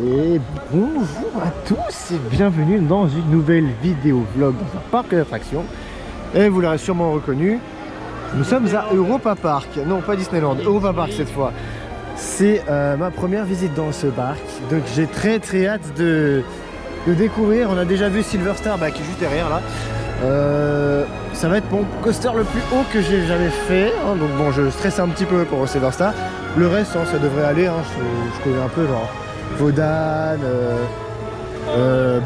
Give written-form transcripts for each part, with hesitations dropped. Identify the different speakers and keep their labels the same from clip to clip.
Speaker 1: Et bonjour à tous et bienvenue dans une nouvelle vidéo vlog dans un parc d'attractions. Et vous l'aurez sûrement reconnu, nous sommes à Europa Park. Non, pas Disneyland, Europa Park cette fois. C'est ma première visite dans ce parc, donc j'ai très hâte de découvrir. On a déjà vu Silver Star qui est juste derrière là. Ça va être mon coaster le plus haut que j'ai jamais fait, hein, donc bon, je stresse un petit peu pour Silver Star. Le reste, ça devrait aller, hein, je connais un peu, genre Vodan,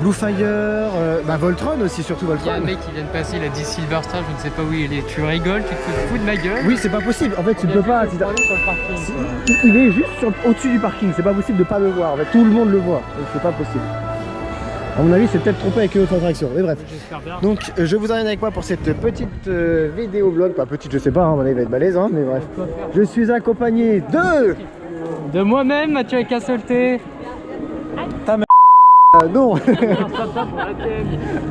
Speaker 1: Blue Fire, Voltron aussi, surtout Voltron.
Speaker 2: Il y a un mec qui vient de passer, il a dit Silver Star, je ne sais pas où il est. Tu rigoles, tu te fous de ma gueule.
Speaker 1: Oui, c'est pas possible, en fait, tu peux pas.
Speaker 2: Sur le parking,
Speaker 1: il est juste au-dessus du parking, c'est pas possible de pas le voir. En fait, tout le monde le voit, donc c'est pas possible. À mon avis, c'est peut-être trompé avec une autre attraction, mais bref. Donc, je vous emmène avec moi pour cette petite vidéo vlog. Pas petite, je sais pas, hein, mon avis va être balèze, hein, mais bref. Je suis accompagné
Speaker 2: de moi-même, Mathieu Cassolté.
Speaker 1: Ta mère. Non.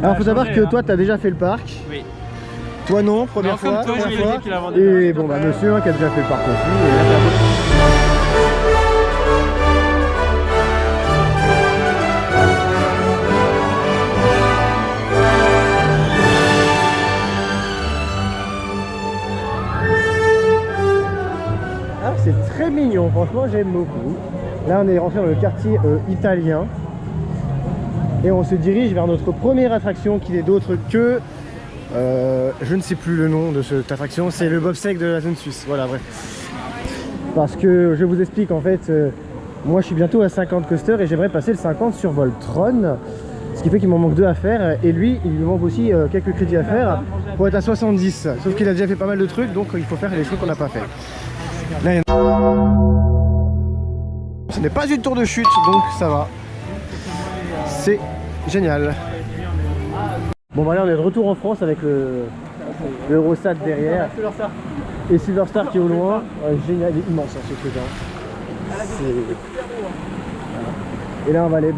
Speaker 1: Alors, faut savoir que toi, tu as déjà fait le parc.
Speaker 2: Oui.
Speaker 1: Toi, non, première fois.
Speaker 2: Comme toi,
Speaker 1: Et bon, monsieur, qui a déjà fait le parc aussi. C'est très mignon, franchement j'aime beaucoup. Là on est rentré dans le quartier italien et on se dirige vers notre première attraction qui n'est d'autre que je ne sais plus le nom de cette attraction, c'est le bobsleigh de la zone suisse. Voilà, bref. Parce que je vous explique, en fait, moi je suis bientôt à 50 coasters et j'aimerais passer le 50 sur Voltron, ce qui fait qu'il m'en manque 2 à faire, et lui il lui manque aussi quelques crédits à faire pour être à 70, sauf qu'il a déjà fait pas mal de trucs, donc il faut faire les trucs qu'on n'a pas fait. Là, il y en a... Ce n'est pas une tour de chute, donc ça va. C'est génial. Bon bah là on est de retour en France avec le Eurosat derrière. Et Silver Star qui est au loin. Génial, il est immense hein, ce truc. Hein. Et là on va aller,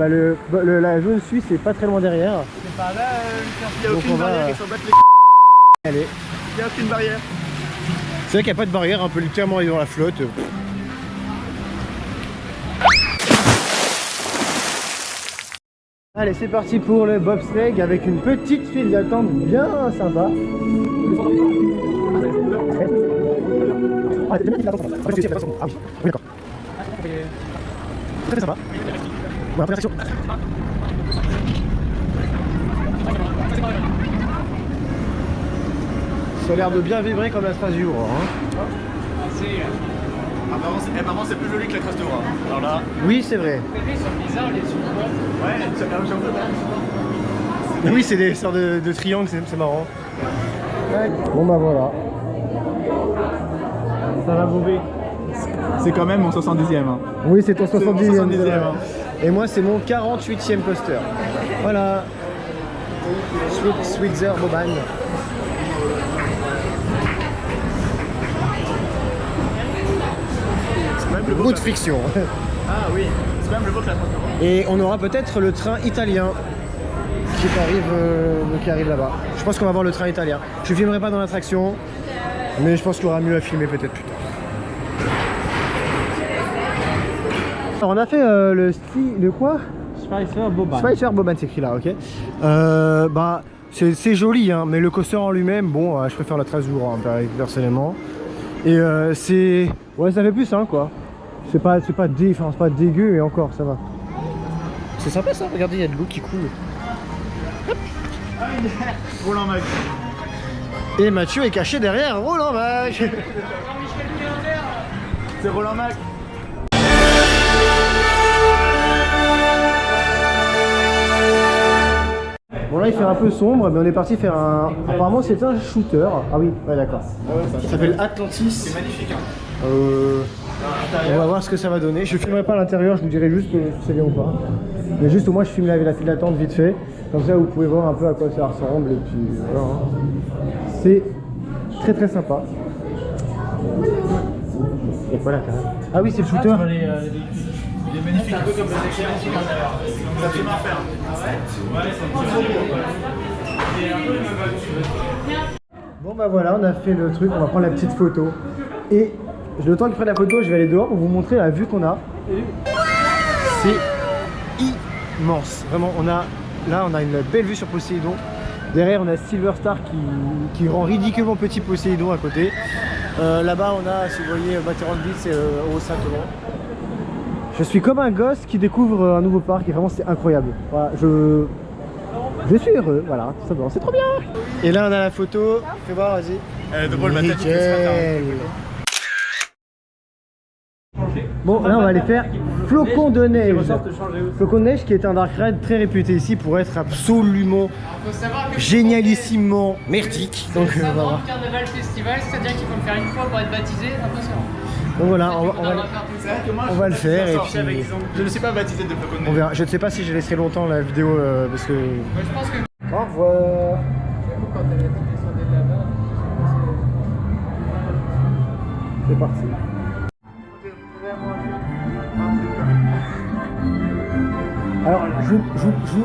Speaker 1: la zone suisse est pas très loin derrière.
Speaker 3: Il n'y a aucune barrière, il faut battre les...
Speaker 1: Allez.
Speaker 3: Il n'y a aucune barrière.
Speaker 1: C'est vrai qu'il n'y a pas de barrière, on peut littéralement aller dans la flotte. Allez, c'est parti pour le bobsleigh avec une petite file d'attente bien sympa. Ah oui, d'accord. Très sympa. Bon, première section. Ça a l'air de bien vibrer comme la Strasbourg. Hein.
Speaker 3: Apparemment c'est plus joli que la trace de rat. Alors là...
Speaker 1: Oui, c'est vrai.
Speaker 2: Ils sont bizarres les sous-bois.
Speaker 3: Ouais, ça fait un peu mal.
Speaker 1: Oui, c'est des sortes de triangles, c'est marrant. Bon bah voilà. Ça va bouger.
Speaker 3: C'est quand même mon 70e. Hein.
Speaker 1: Oui, c'est ton 70e.
Speaker 3: Hein.
Speaker 1: Et moi, c'est mon 48e coaster. Voilà. Switzer Boban. Le bout de friction.
Speaker 3: Ah oui, c'est même le beau que la trace de rat.
Speaker 1: Et on aura peut-être le train italien qui arrive là-bas. Je pense qu'on va voir le train italien. Je filmerai pas dans l'attraction, mais je pense qu'il y aura mieux à filmer peut-être plus tard. Alors on a fait le quoi?
Speaker 2: Spicer Boban.
Speaker 1: Spicer Boban, c'est écrit là, ok. C'est joli, hein, mais le coaster en lui-même, bon, je préfère la Strasbourg hein, personnellement. Et c'est... Ouais, ça fait plus, hein, quoi. C'est pas dégueu et encore, ça va. C'est sympa ça, regardez, il y a de l'eau qui coule.
Speaker 3: Roland Mac.
Speaker 1: Et Mathieu est caché derrière Roland Mac.
Speaker 3: C'est Roland Mac.
Speaker 1: Bon là il fait un peu sombre, mais on est parti faire un... Apparemment c'est un shooter. Ah oui, ouais d'accord. Ça s'appelle Atlantis.
Speaker 3: C'est magnifique. Hein.
Speaker 1: On va voir ce que ça va donner. Je filmerai pas à l'intérieur, je vous dirai juste si c'est bien ou pas. Mais juste au moins je filme la file d'attente vite fait. Comme ça vous pouvez voir un peu à quoi ça ressemble. Et puis voilà. Hein. C'est très sympa. Et voilà quand même. Ah oui c'est le shooter.
Speaker 3: Il est magnifique. C'est un peu comme le déchet aussi quand même. Ça fait marre faire.
Speaker 1: Bon bah voilà, on a fait le truc, on va prendre la petite photo. Et le temps que je prenne la photo, je vais aller dehors pour vous montrer la vue qu'on a. C'est immense. Vraiment, là, on a une belle vue sur Poséidon. Derrière, on a Silver Star qui rend ridiculement petit Poséidon à côté. Là-bas, on a, si vous voyez, Matterhorn Beach, c'est au Saint-Thomas. Je suis comme un gosse qui découvre un nouveau parc et vraiment, c'est incroyable. Voilà, je suis heureux, voilà, tout simplement. C'est trop bien. Et là, on a la photo. Fais voir, vas-y.
Speaker 3: De Paul Mattei,
Speaker 1: Nickel. Bon, là on va aller faire Flocon de neige. Flocon de neige qui est un dark ride très réputé ici pour être absolument génialissimement merdique. Donc
Speaker 2: C'est un
Speaker 1: on va
Speaker 2: grand
Speaker 1: voir.
Speaker 2: carnaval festival, c'est-à-dire qu'il faut le faire une fois pour être baptisé, impressionnant.
Speaker 1: Donc voilà,
Speaker 3: On
Speaker 1: va le faire et puis
Speaker 3: je ne sais pas baptiser de flocon de
Speaker 1: on
Speaker 3: neige.
Speaker 1: verra. Je ne sais pas si je laisserai longtemps la vidéo parce que...
Speaker 2: Moi je pense que
Speaker 1: Au revoir.
Speaker 2: quand elle a descendu de là-bas,
Speaker 1: C'est parti. Alors, je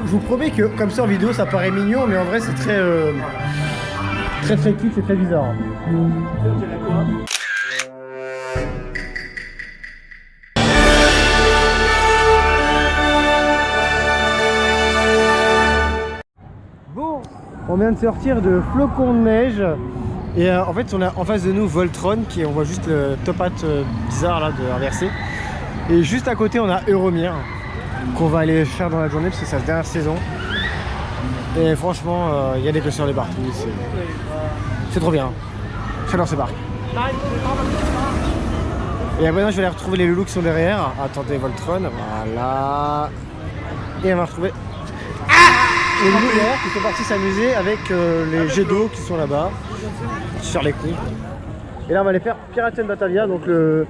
Speaker 1: vous promets que comme ça en vidéo ça paraît mignon, mais en vrai c'est très très cute, c'est très bizarre. Bon, on vient de sortir de Flocon de neige et en fait on a en face de nous Voltron on voit juste le top hat bizarre là de RVRC. Et juste à côté on a Euromir qu'on va aller faire dans la journée parce que c'est sa dernière saison. Et franchement il y a des coasters de partout, c'est trop bien. J'adore ce parc. Et maintenant je vais aller retrouver les loulous qui sont derrière. Attendez, Voltron, voilà. Et on va retrouver les loulous derrière qui sont partis s'amuser avec les jets d'eau qui sont là-bas sur les coups. Et là on va aller faire Pirates Battaglia, donc le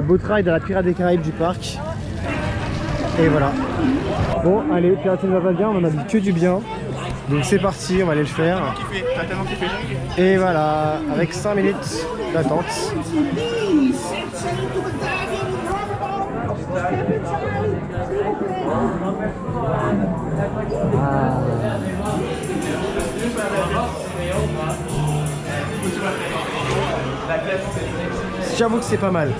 Speaker 1: boat ride à la Pirates des Caraïbes du parc. Et voilà. Bon, allez, Pirates Battaglia, on en a dit que du bien. Donc c'est parti, on va aller le faire.
Speaker 3: T'as tellement kiffé.
Speaker 1: Et voilà, avec 5 minutes d'attente. J'avoue que c'est pas mal.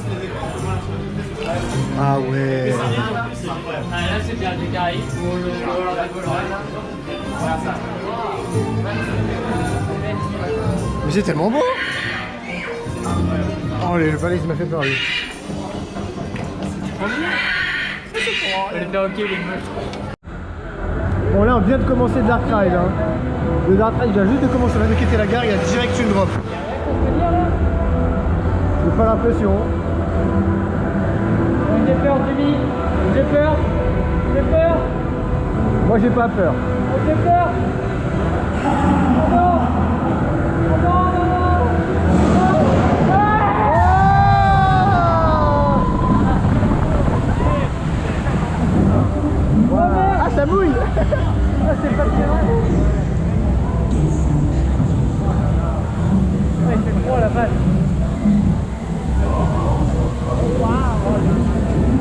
Speaker 1: Ah ouais.
Speaker 2: là c'est bien du Caraïbes.
Speaker 1: Mais c'est tellement beau. Oh le palais il m'a fait peur lui.
Speaker 2: Le perroquet il est moche.
Speaker 1: Bon là on vient de commencer le Dark Ride hein. Le Dark Ride il vient juste de commencer, on vient de quitter la gare, il y a direct une drop. J'ai pas l'impression.
Speaker 2: J'ai peur Jimmy, j'ai peur.
Speaker 1: Moi j'ai pas peur.
Speaker 2: J'ai peur.
Speaker 1: Ah ça mouille. Ah c'est pas très loin.
Speaker 2: Ouais, c'est froid la vache.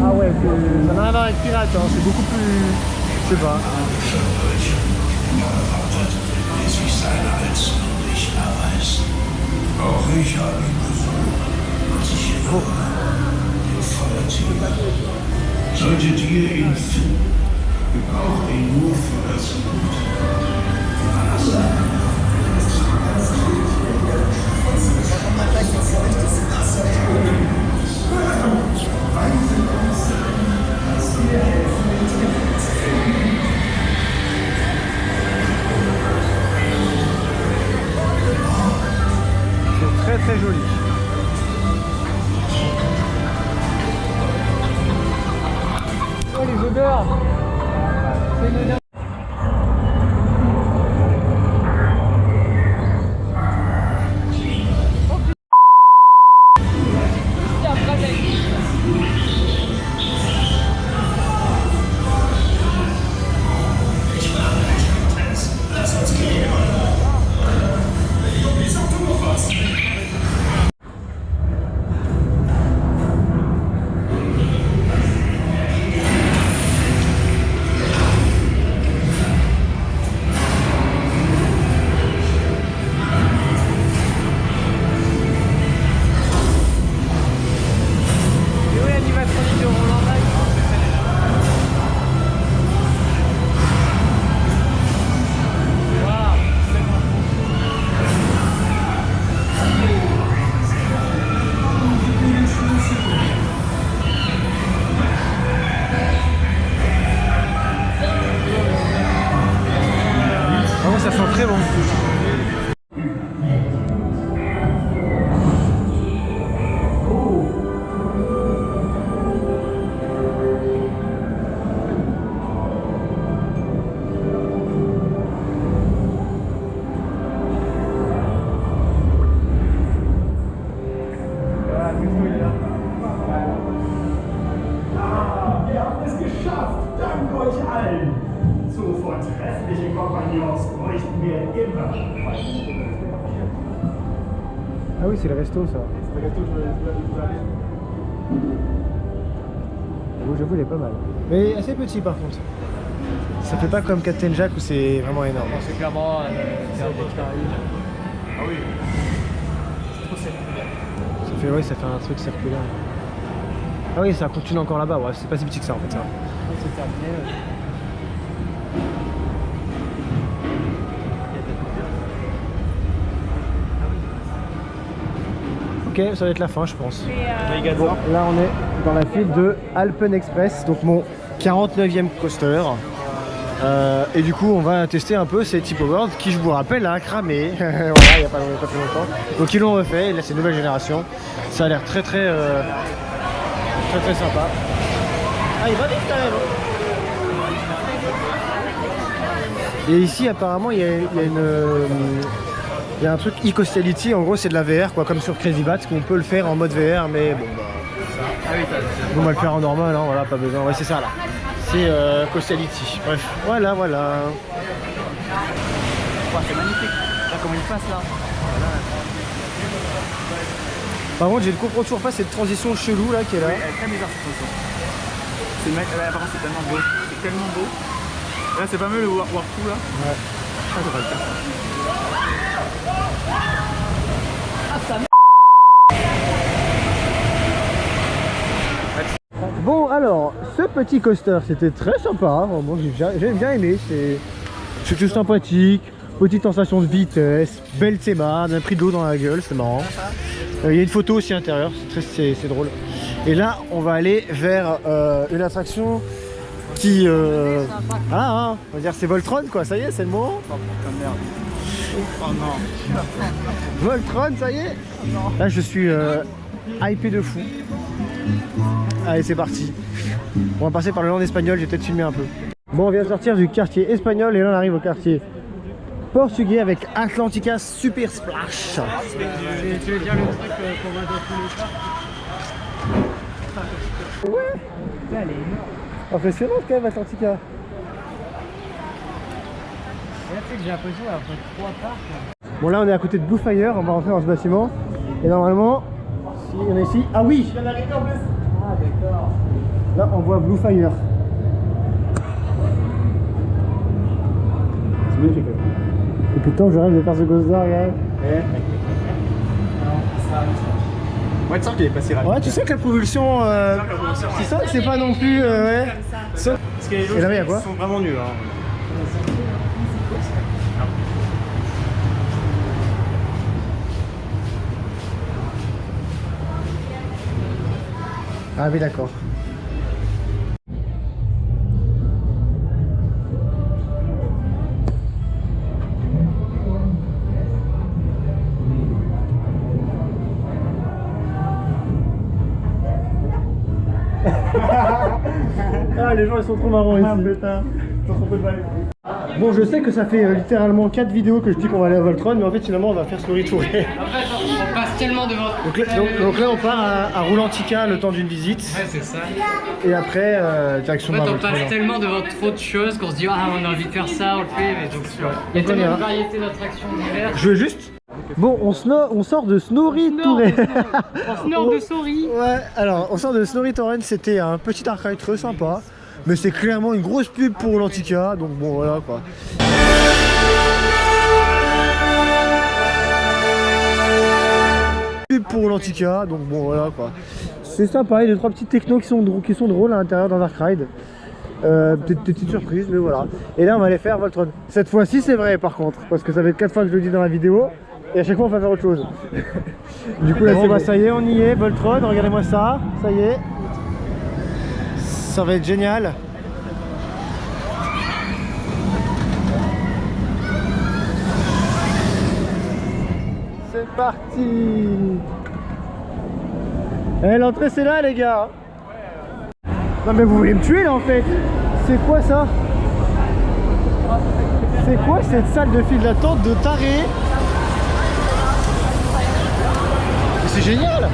Speaker 1: Ah ouais, ça n'a rien à voir avec pirate, hein. C'est beaucoup plus... Je sais pas.
Speaker 4: Solltet ihr ihn finden, gebraucht ihn nur für das Gute.
Speaker 1: C'est très très joli.
Speaker 2: Oh les odeurs. C'est une odeur.
Speaker 3: allen zu vortrefflichen Kompagnons bräuchten wir immer.
Speaker 1: Ah oui, c'est le resto ça. J'avoue, il est pas mal. Mais assez petit par contre. Ça fait pas comme Captain Jack où c'est vraiment énorme.
Speaker 2: Bon, c'est clairement c'est un des Caraïbes.
Speaker 3: Ah oui.
Speaker 1: Ça fait un truc circulaire. Ah oui, ça continue encore là-bas. Ouais, c'est pas si petit que ça en fait. Ça.
Speaker 2: C'est terminé.
Speaker 1: Ok, ça va être la fin, je pense. Bon, là, on est dans la file de Alpen Express, donc mon 49e coaster. Et du coup, on va tester un peu ces Tipoboards qui, je vous rappelle, a cramé. Voilà, il n'y a pas très longtemps. Donc, ils l'ont refait. Et là, c'est une nouvelle génération. Ça a l'air très sympa. Ah, il va vite quand même. Et ici, apparemment, il y a un truc e-Coastality. En gros, c'est de la VR, quoi, comme sur Crazy Bats, qu'on peut le faire en mode VR, mais bon, bah, on va le faire en normal, hein, voilà, pas besoin. Ouais, c'est ça là. C'est Coastality. Bref, voilà.
Speaker 2: Ouais, c'est magnifique. Là, comment il passe là.
Speaker 1: Par contre, je ne comprends toujours pas cette transition chelou là qui est là.
Speaker 3: Elle est très bizarre cette photo. Là, par contre, c'est tellement beau. C'est tellement beau. Là, c'est pas mal le Warpoo là.
Speaker 1: Ouais.
Speaker 3: Ah, ça va le faire.
Speaker 1: Bon, alors, ce petit coaster, c'était très sympa. Hein. Bon, j'ai bien aimé. C'est tout sympathique. Petite sensation de vitesse, belle théma, d'un prix d'eau dans la gueule, c'est marrant. Il y a une photo aussi intérieure, c'est drôle. Et là, on va aller vers une attraction qui... on va dire c'est Voltron quoi, ça y est, c'est le moment.
Speaker 3: Oh merde. Oh non.
Speaker 1: Voltron, ça y est. Là, je suis hypé de fou. Allez, c'est parti. On va passer par le land espagnol, j'ai peut-être filmé un peu. Bon, on vient de sortir du quartier espagnol et là, on arrive au quartier portugais avec Atlantica Super Splash.
Speaker 2: Tu veux dire le truc qu'on va dans tous les parcs?
Speaker 1: Ouais.
Speaker 2: Putain, elle est énorme.
Speaker 1: Impressionnant quand même Atlantica.
Speaker 2: Et là, tu sais que j'ai l'impression d'avoir fait 3 parcs.
Speaker 1: Bon là on est à côté de Blue Fire, on va rentrer dans ce bâtiment. Et normalement, si on est ici... Ah oui.
Speaker 2: Ah d'accord.
Speaker 1: Là on voit Blue Fire. C'est magnifique. Et putain, je rêve de faire ce coaster, regarde.
Speaker 3: Ouais, tu sens qu'il est pas si rapide.
Speaker 1: Ouais, tu sais que la propulsion, tu sens que c'est pas non plus, ouais.
Speaker 3: Parce que les
Speaker 1: Et là-bas, il y a quoi?
Speaker 3: sont vraiment nuls. Hein.
Speaker 1: Ah oui, d'accord. Ah, les gens ils sont trop marrants ici. Bon, je sais que ça fait littéralement 4 vidéos que je dis qu'on va aller à Voltron, mais en fait finalement on va faire Story Tour.
Speaker 2: Après, on passe tellement devant.
Speaker 1: Donc là on part à Roulantica le temps d'une visite.
Speaker 2: Ouais, c'est ça.
Speaker 1: Et après direction
Speaker 2: En fait, on
Speaker 1: Voltron.
Speaker 2: passe tellement devant trop de choses qu'on se dit ah on a envie de faire ça, on le fait, mais donc il y a tellement de variétés d'attractions diverses.
Speaker 1: Je veux juste. Bon, on sort de Snorri Torrent.
Speaker 2: On snore de souris.
Speaker 1: Ouais, alors on sort de Snorri Torrent, c'était un petit arcade très sympa, mais c'est clairement une grosse pub pour Roulantica, donc bon voilà quoi. Pub pour Roulantica, donc bon voilà quoi. C'est sympa, il y a 2-3 petites technos qui sont drôles à l'intérieur d'un arcade. Peut-être des petites surprises, mais voilà. Et là on va aller faire Voltron. Cette fois-ci c'est vrai par contre, parce que ça fait 4 fois que je le dis dans la vidéo. Et à chaque fois on va faire autre chose. Du coup là c'est bon, ça y est, on y est, Voltron, regardez-moi ça, ça y est. Ça va être génial. C'est parti. Eh, l'entrée c'est là les gars. Non mais vous voulez me tuer là en fait. C'est quoi ça? C'est quoi cette salle de file d'attente de taré? C'est génial!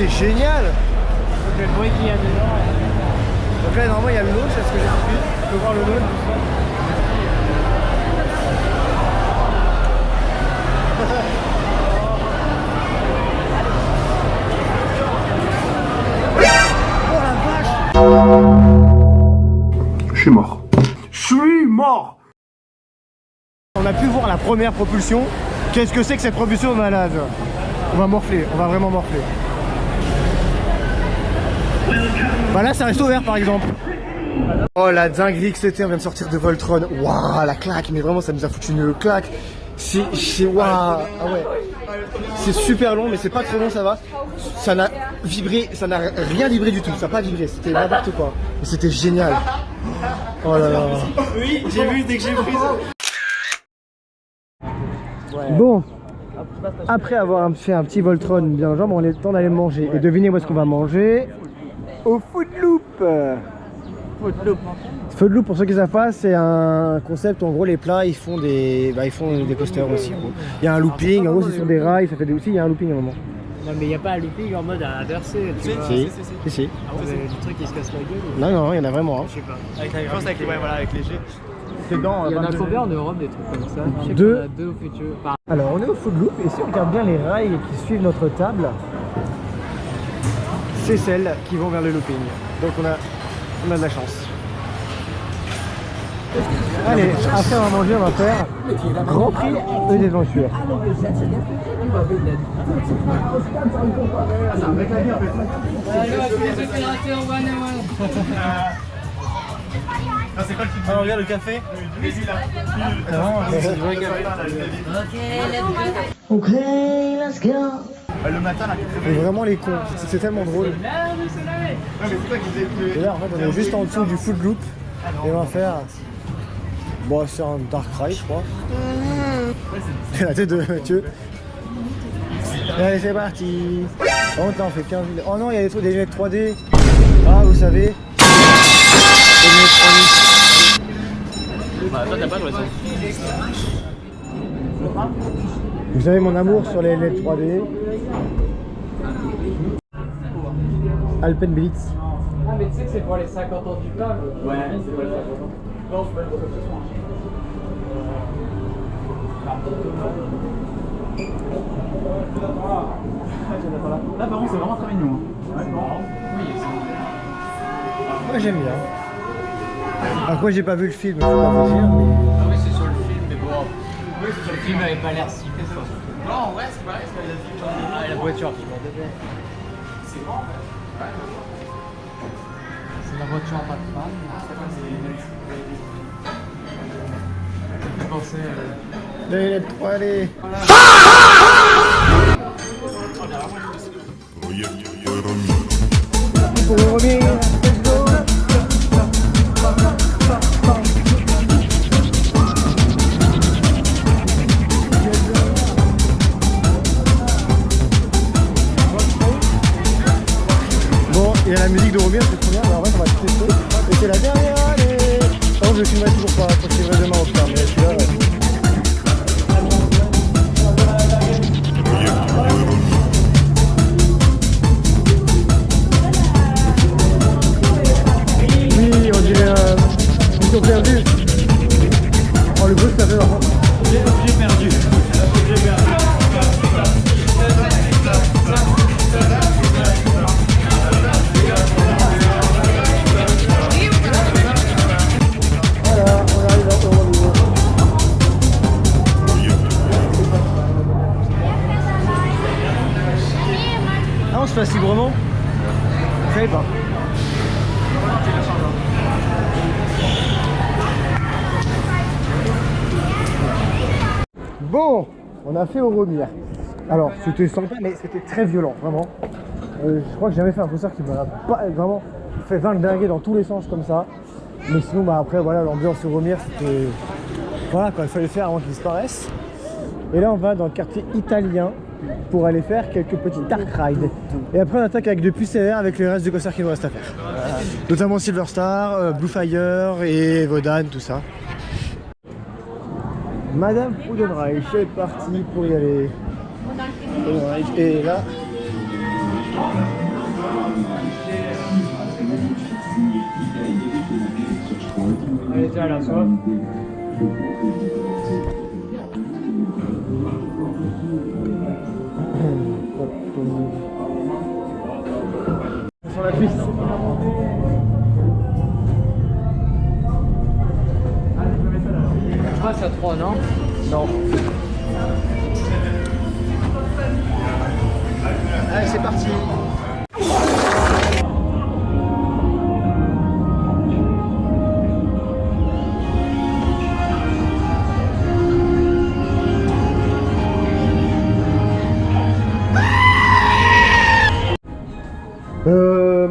Speaker 1: c'est génial.
Speaker 2: Le bruit qu'il y a dedans.
Speaker 1: Donc là, normalement, il y a le lot, c'est ce que j'ai compris. On peut voir le lot.
Speaker 4: Je suis mort. Je suis mort.
Speaker 1: On a pu voir la première propulsion. Qu'est-ce que c'est que cette propulsion de malade? On va morfler, on va vraiment morfler. Bah là, ça reste ouvert par exemple. Oh la dinguerie que c'était, on vient de sortir de Voltron. Waouh, la claque, mais vraiment ça nous a foutu une claque. C'est waouh. Ah ouais. C'est super long, mais c'est pas trop long, ça va. Ça n'a vibré, ça n'a rien vibré du tout, ça n'a pas vibré, c'était n'importe quoi. Et c'était génial. Oh là là.
Speaker 3: Oui, j'ai vu dès que j'ai pris ça.
Speaker 1: Bon, après avoir fait un petit Voltron bien genre, on est temps d'aller manger. Et devinez où est-ce qu'on va manger? Au Food Loop. Food Loop, pour ceux qui ne savent pas, c'est un concept où en gros les plats ils font des coasters aussi. Il y a un looping, en gros ce sont des rails, ça fait des aussi, il y a un looping à un moment.
Speaker 2: Non mais il n'y a pas un looping en mode à inverser. Tu vois.
Speaker 1: Si.
Speaker 2: Ah ouais, le truc qui se casse la gueule.
Speaker 1: Non, il y en a vraiment. Hein.
Speaker 2: Je sais pas.
Speaker 3: Je pense avec les G. C'est dans.
Speaker 2: Il y en a combien en Europe des trucs comme ça? Je sais
Speaker 1: Deux.
Speaker 2: qu'on a deux au futur. Enfin,
Speaker 1: Alors on est au Food Loop et si on regarde bien les rails qui suivent notre table, c'est celles qui vont vers le looping. Donc on a de la chance. Allez, après on va manger, on va faire Grand Prix et des aventures.
Speaker 3: Alors regarde le café.
Speaker 5: Ok, let's go.
Speaker 3: Le matin là.
Speaker 1: Et vraiment les cons, c'est tellement drôle. Et là en fait on est juste en dessous du Food Loop et on va faire... Bon c'est un Dark Ride je crois. La tête de Mathieu. Allez c'est parti. Oh on fait 15 000. Oh non il y a des trucs, des lunettes 3D. Ah vous savez. Des lunettes 3D.
Speaker 3: Bah toi t'as pas le
Speaker 1: Vous savez mon amour sur les lunettes 3D. Alpenblitz.
Speaker 2: ah mais tu sais que c'est pour les 50 ans du plat.
Speaker 3: Ouais, c'est pas le 50 ans. Non, c'est pas le 50 ans. Là par contre c'est vraiment très mignon.
Speaker 1: Moi j'aime bien. Après j'ai pas vu le film, je peux pas vous dire. Mais...
Speaker 2: Ah oui c'est sur le film mais bon. Oui c'est sur le film, avait pas l'air si fait ça.
Speaker 3: Non ouais c'est pareil, c'est
Speaker 2: Ah la voiture qui m'en devait.
Speaker 3: c'est grand en fait.
Speaker 2: C'est la voiture en pas de panne. Je pensais
Speaker 1: Les lunettes 3D. Pour le remix, let's go. Bon, il y a la musique de Romir, c'est trop bien, mais en vrai on va tout tester. Et c'est la dernière année. Par contre je le filmerai toujours pas, parce que c'est vrai demain au faire, mais celui-là... Oui, on dirait mission perdue. Oh le bruit que ça fait par contre.
Speaker 3: J'ai perdu.
Speaker 1: Voilà, on arrive au rendez-vous. Ah on se fait assis vraiment? Je savais pas. Bon, on a fait au Romir. Alors, c'était sympa, mais c'était très violent, vraiment. Je crois que j'ai jamais fait un concert qui m'a pas vraiment fait dinguer dans tous les sens comme ça. Mais sinon, bah après, voilà, l'ambiance au Romir, c'était... Voilà, quoi, il fallait le faire avant qu'il disparaisse. Et là, on va dans le quartier italien pour aller faire quelques petits dark rides. Et après, on attaque avec de plus sévères avec les restes du concert qu'il nous reste à faire. Notamment Silver Star, Blue Fire et Vodan, tout ça. Madame Foudenreich est partie pour y aller. Et là,
Speaker 2: déjà la soif.
Speaker 1: Sur la piste.
Speaker 2: Je passe à 3, non?
Speaker 1: Non. Allez, c'est parti.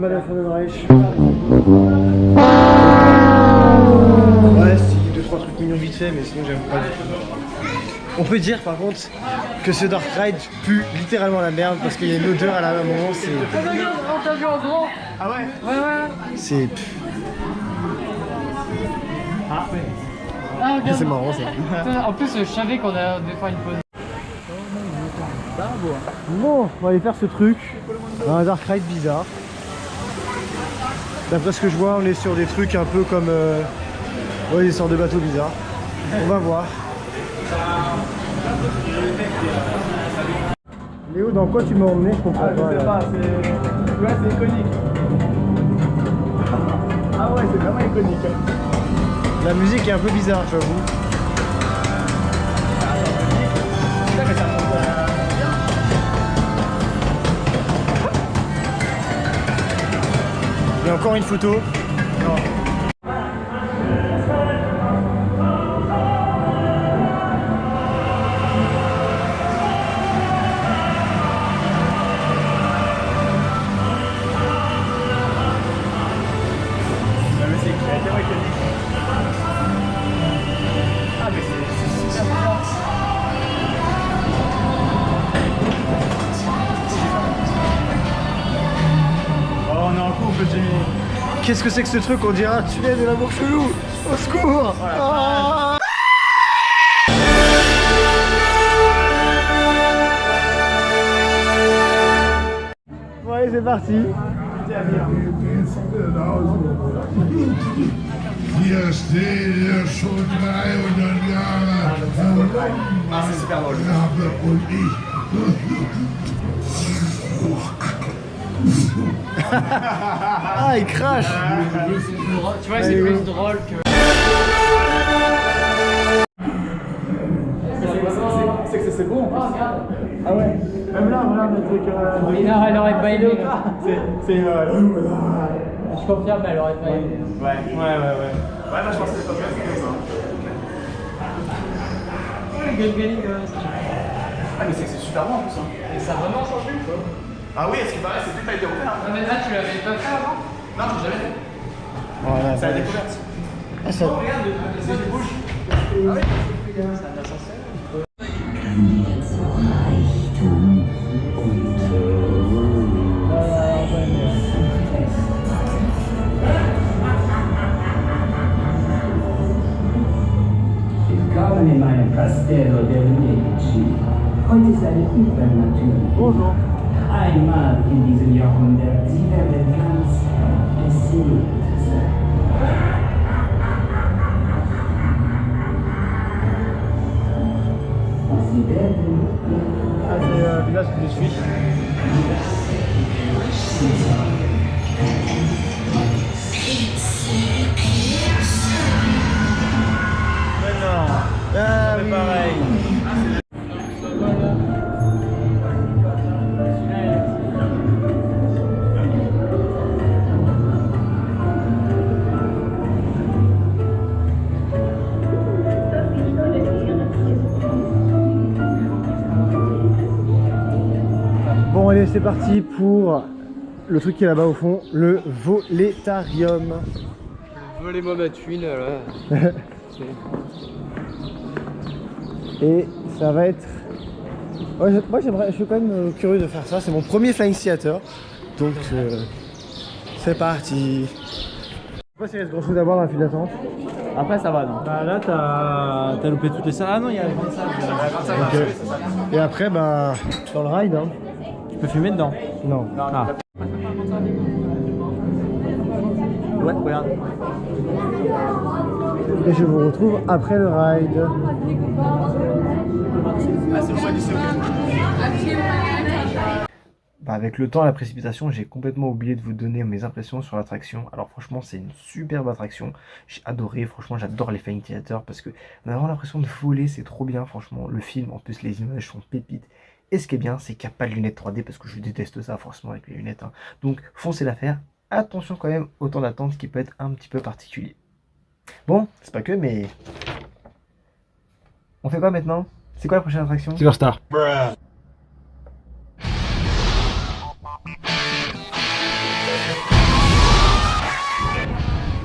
Speaker 1: Madame Frauenreich. Ouais, si, 2-3 trucs mignons vite fait, mais sinon j'aime pas du tout. On peut dire par contre que ce Dark Ride pue littéralement la merde parce qu'il y a une odeur à la moment, c'est.
Speaker 2: On t'a vu en grand?
Speaker 3: Ah ouais?
Speaker 2: Ouais, ouais.
Speaker 1: C'est.
Speaker 2: Ah, regarde.
Speaker 1: C'est marrant ça.
Speaker 2: En plus, je savais qu'on allait faire une pause.
Speaker 1: Bon, on va aller faire ce truc. Un Dark Ride bizarre. D'après ce que je vois, on est sur des trucs un peu comme ouais, des sortes de bateaux bizarres. On va voir. Léo, dans quoi tu m'as emmené? Je comprends pas.
Speaker 3: Je sais pas, c'est... Ouais, c'est iconique. Ah ouais, c'est vraiment iconique.
Speaker 1: La musique est un peu bizarre, j'avoue. Il y a encore une photo. Non.
Speaker 3: La musique, elle est tellement iconique. Ah, mais c'est super bien. Oh, on est en couple, Jimmy.
Speaker 1: Qu'est-ce que c'est que ce truc? On dirait un tunnel de l'amour chelou. Au secours. Ah. Ouais, c'est parti.
Speaker 4: Hier steht er schon 300 Jahre.
Speaker 3: Ah, c'est super drôle.
Speaker 4: Rabe und ich.
Speaker 1: Ah, il crache.
Speaker 2: Tu vois, c'est plus drôle que.
Speaker 3: C'est bon en plus. Ah ouais. Même là, voilà le truc.
Speaker 2: Non, elle aurait pas aimé.
Speaker 3: C'est.
Speaker 2: Je confirme, elle aurait pas aimé.
Speaker 3: Ouais, moi je pense que c'est pas bien comme ça. Ah, mais c'est super bon en plus. Hein.
Speaker 2: Et ça a vraiment changé ou pas?
Speaker 3: Ah oui, est-ce qu'il paraît, c'est plus pas été offert.
Speaker 2: Non, mais là, tu l'avais pas fait avant?
Speaker 3: Non, j'ai jamais fait.
Speaker 1: Voilà.
Speaker 3: C'est la découverte.
Speaker 1: Ah, ça...
Speaker 3: Regarde, les yeux bouges. Ah oui.
Speaker 6: Willkommen in meinem Castello der Medici. Heute ist eine übernatürliche
Speaker 1: Bonjour.
Speaker 6: Einmal in diesem Jahrhundert. Sie werden ganz beseelt sein. Sie werden
Speaker 1: Ah, c'est le village que je suis. Ah oui.
Speaker 3: Pareil.
Speaker 1: Bon allez, c'est parti pour le truc qui est là-bas au fond, le volétarium.
Speaker 2: Volez-moi ma tuile, là.
Speaker 1: Et ça va être... Ouais, moi je suis quand même curieux de faire ça, c'est mon premier Flying Theater. Donc c'est parti. Je sais pas s'il reste grand chose à voir dans la file d'attente.
Speaker 3: Après, ça va, non?
Speaker 7: Bah là t'as loupé toutes les salles. Ah non, il y a la grande salle.
Speaker 1: Donc, et après bah dans le ride hein.
Speaker 7: Tu peux fumer dedans.
Speaker 1: Non.
Speaker 7: Ah.
Speaker 1: Ouais, regarde. Et je vous retrouve après le ride.
Speaker 3: Ah, c'est le roi du secret.
Speaker 1: Bah avec le temps et la précipitation, j'ai complètement oublié de vous donner mes impressions sur l'attraction. Alors franchement, c'est une superbe attraction. J'ai adoré, franchement, j'adore les Flying Theater parce que on a vraiment l'impression de voler, c'est trop bien, franchement. Le film, en plus, les images sont pépites. Et ce qui est bien, c'est qu'il n'y a pas de lunettes 3D parce que je déteste ça, forcément, avec les lunettes. Hein. Donc, foncez la faire. Attention quand même au temps d'attente qui peut être un petit peu particulier. Bon, c'est pas que, mais... On fait quoi maintenant? C'est quoi la prochaine attraction?
Speaker 7: Silver Star.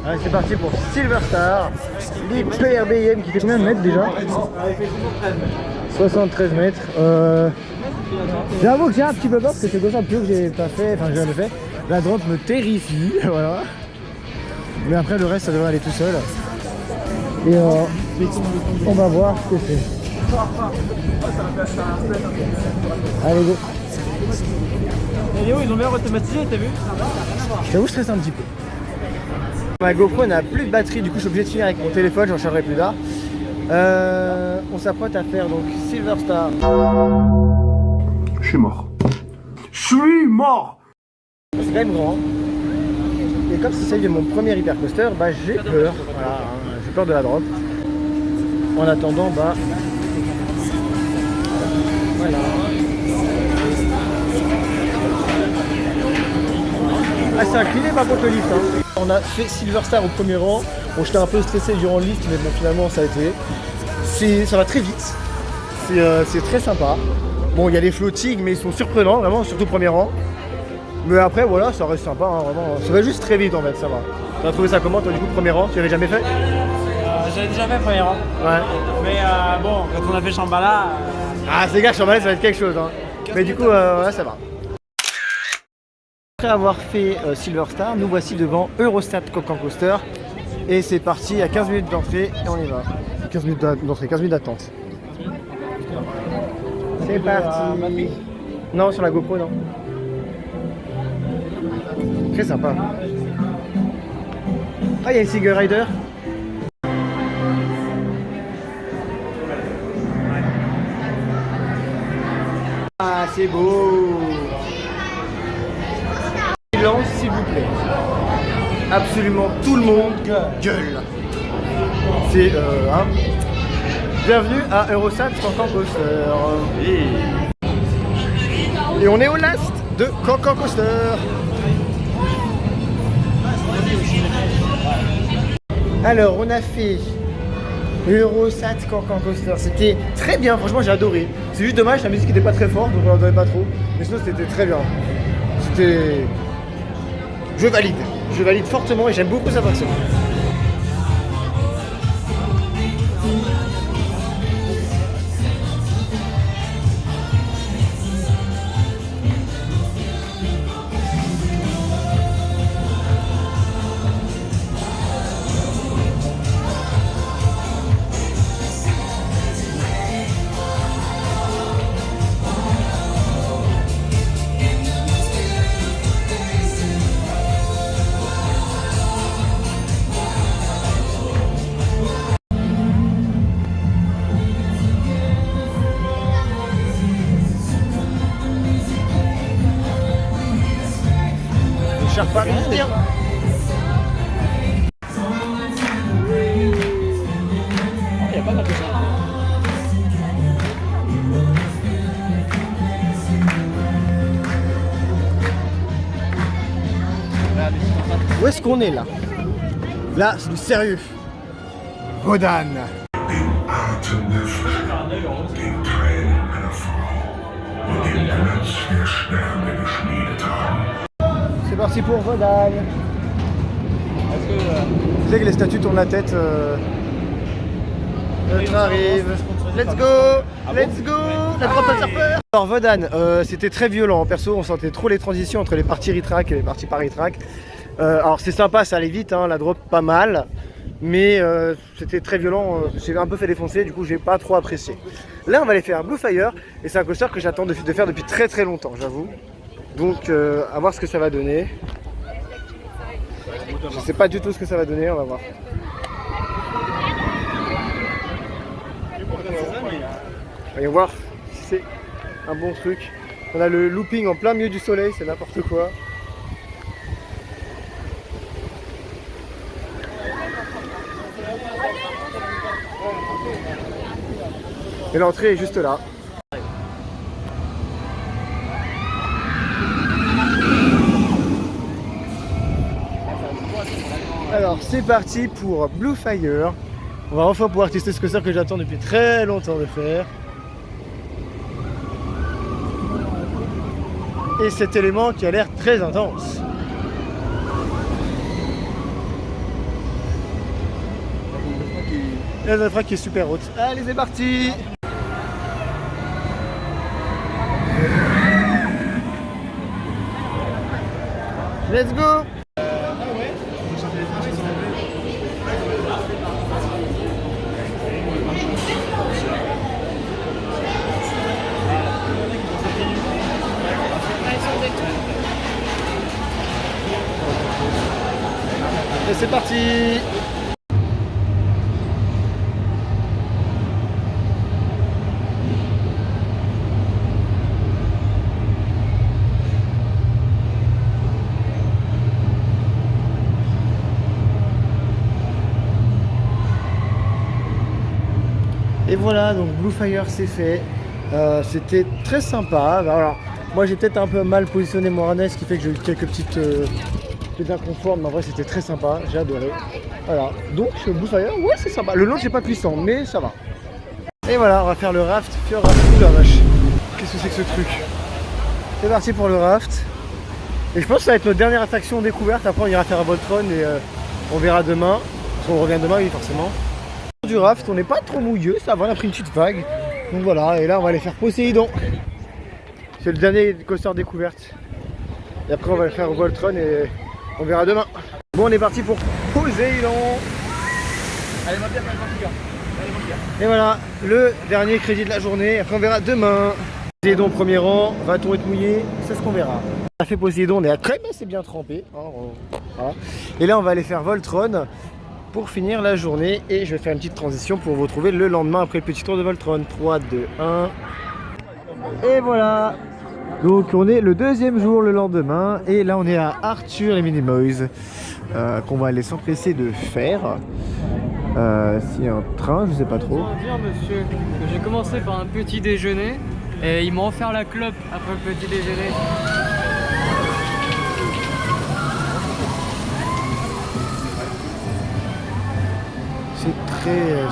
Speaker 1: Allez, c'est parti pour Silver Star, l'IPRBM qui fait combien de mètres déjà? 73 mètres. J'avoue que j'ai un petit peu peur parce que c'est comme ça plus que j'ai pas fait, enfin j'ai jamais fait. La drop me terrifie, voilà. Mais après le reste ça devrait aller tout seul. Et on va voir ce que c'est. Allez go.
Speaker 7: Et Léo, ils ont bien automatisé, t'as vu?
Speaker 1: J'avoue je stresse un petit peu. Ma GoPro n'a plus de batterie, du coup je suis obligé de finir avec mon téléphone, j'en chargerai plus tard. On s'apprête à faire donc Silver Star.
Speaker 4: Je suis mort. Je suis mort.
Speaker 1: C'est quand même grand. Hein. Et comme c'est celle de mon premier hypercoaster, bah j'ai peur. Voilà, hein, j'ai peur de la drop. En attendant, bah voilà. Ah c'est incliné par contre le lift. Hein. On a fait Silver Star au premier rang. Bon j'étais un peu stressé durant le lift, mais bon finalement ça a été. Ça va très vite. C'est très sympa. Bon il y a les floatings mais ils sont surprenants vraiment, surtout au premier rang. Mais après voilà ça reste sympa hein, vraiment. Ça va juste très vite en fait, ça va. Tu as trouvé ça comment toi du coup premier rang? Tu l'avais jamais fait?
Speaker 7: J'avais déjà fait premier rang.
Speaker 1: Ouais.
Speaker 7: Mais bon, quand on a fait Shambhala...
Speaker 1: Ah c'est gars, Shambhala ça va être quelque chose hein. Mais du coup voilà ça va. Après avoir fait Silver Star, nous voici devant Eurostat Cocan Coaster. Et c'est parti à 15 minutes d'entrée et on y va. 15 minutes d'entrée, 15 minutes d'attente. C'est parti. Non, sur la GoPro, non. Très sympa. Ah, il y a une Single Rider. Ah, c'est beau. Silence, s'il vous plaît. Absolument tout le monde gueule. C'est hein. Bienvenue à Eurostat Cancan Coaster. Et on est au last de Cancan Coaster. Alors on a fait Eurostat Cancan Coaster. C'était très bien, franchement j'ai adoré. C'est juste dommage, la musique n'était pas très forte donc on l'entendait pas trop. Mais sinon c'était très bien. C'était... Je valide fortement et j'aime beaucoup cette attraction. Cher Paris, bien.
Speaker 7: Il y a pas mal de ça.
Speaker 1: Où est-ce qu'on est là? Là, c'est du sérieux. Vodan.
Speaker 4: Den Tränen einer Frau und dem Glanz der Sterne geschmiedet haben.
Speaker 1: C'est parti pour Vodan. Tu sais que les statues tournent la tête. Le train arrive. Let's go! Let's go! La drop à surfer. Alors Vodan, c'était très violent. Perso, on sentait trop les transitions entre les parties ritrac et les parties pas ritrac. Alors c'est sympa, ça allait vite, hein, la drop pas mal. Mais c'était très violent, j'ai un peu fait défoncer, du coup j'ai pas trop apprécié. Là on va aller faire Blue Fire, et c'est un coaster que j'attends de faire depuis très très longtemps, j'avoue. Donc à voir ce que ça va donner. Je sais pas du tout ce que ça va donner, on va voir. Voyons voir si c'est un bon truc. On a le looping en plein milieu du soleil, c'est n'importe quoi. Et l'entrée est juste là. Alors c'est parti pour Blue Fire. On va enfin pouvoir tester ce coaster que j'attends depuis très longtemps de faire. Et cet élément qui a l'air très intense. Et la zone qui est super haute. Allez, c'est parti! Let's go! Et c'est parti! Et voilà, donc Blue Fire c'est fait. C'était très sympa. Alors, moi j'ai peut-être un peu mal positionné mon harnais, ce qui fait que j'ai eu quelques petites inconfort, mais en vrai c'était très sympa, j'ai adoré. Voilà, donc Blue Fire, ouais c'est sympa. Le launch n'est pas puissant, mais ça va. Et voilà, on va faire le raft. Fjord Raft. Oula vache, qu'est-ce que c'est que ce truc? C'est parti pour le raft. Et je pense que ça va être notre dernière attraction découverte. Après on ira faire un Voltron et on verra demain. Parce qu'on revient demain, oui forcément. Du raft, on n'est pas trop mouilleux, ça va, on a pris une petite vague. Donc voilà, et là on va aller faire Poséidon. C'est le dernier coaster découverte. Et après on va le faire au Voltron et on verra demain. Bon, on est parti pour Poséidon.
Speaker 3: Allez, mon gars.
Speaker 1: Et voilà, le dernier crédit de la journée. Après on verra demain. Poséidon premier rang, va-t-on être mouillé? C'est ce qu'on verra. On a fait Poséidon, on est quand même assez bien trempé. Hein, voilà. Et là on va aller faire Voltron pour finir la journée et je vais faire une petite transition pour vous retrouver le lendemain après le petit tour de Voltron. 3, 2, 1 et voilà. Donc on est le deuxième jour le lendemain et là on est à Arthur et Minimoys qu'on va aller s'empresser de faire. S'il y a un train, je sais pas trop.
Speaker 2: Je dire monsieur que j'ai commencé par un petit déjeuner et ils m'ont offert la clope après le petit déjeuner.